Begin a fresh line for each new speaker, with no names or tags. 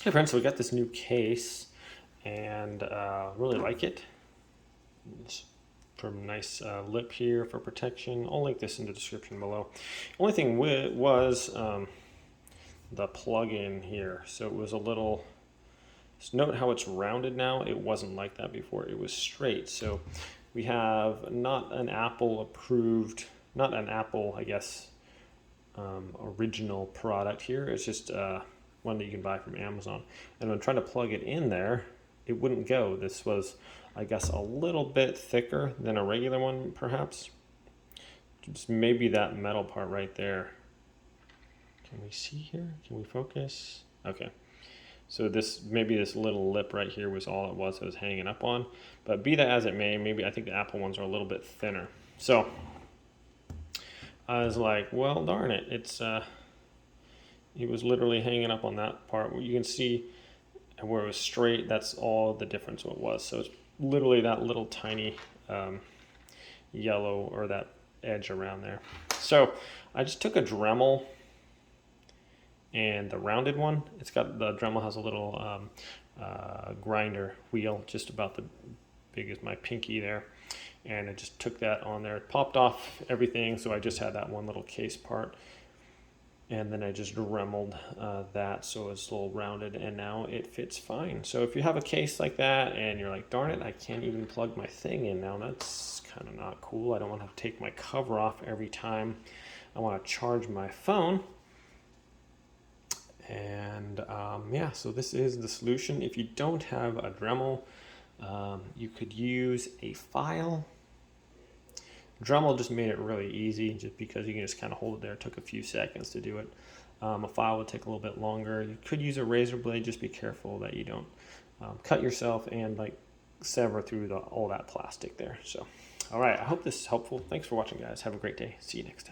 Hey friends, so we got this new case and really like it. It's from nice lip here for protection. I'll link this in the description below. Only thing was the plug-in here. So it was a little, note how it's rounded now. It wasn't like that before. It was straight. So we have not an Apple approved, not an Apple, I guess, original product here. It's just one that you can buy from Amazon. And when trying to plug it in there, it wouldn't go. This was, I guess, a little bit thicker than a regular one, perhaps. Just maybe that metal part right there. Can we see here? Can we focus? Okay. So this, maybe this little lip right here was all it was hanging up on. But be that as it may, maybe I think the Apple ones are a little bit thinner. So I was like, well, darn it. It was literally hanging up on that part. You can see where it was straight. That's all the difference what it was. So it's literally that little tiny yellow or that edge around there. So I just took a Dremel and the rounded one. It's got, the Dremel has a little grinder wheel, just about the big as my pinky there. And I just took that on there. It popped off everything, so I just had that one little case part. And then I just Dremeled that so it's a little rounded, and now it fits fine. So if you have a case like that and you're like, darn it, I can't even plug my thing in now, that's kind of not cool. I don't want to have to take my cover off every time I want to charge my phone. And yeah, so this is the solution. If you don't have a Dremel, you could use a file. Dremel just made it really easy just because you can just kind of hold it there. It took a few seconds to do it. A file would take a little bit longer. You could use a razor blade. Just be careful that you don't cut yourself and like sever through all that plastic there. So, all right, I hope this is helpful. Thanks for watching, guys. Have a great day. See you next time.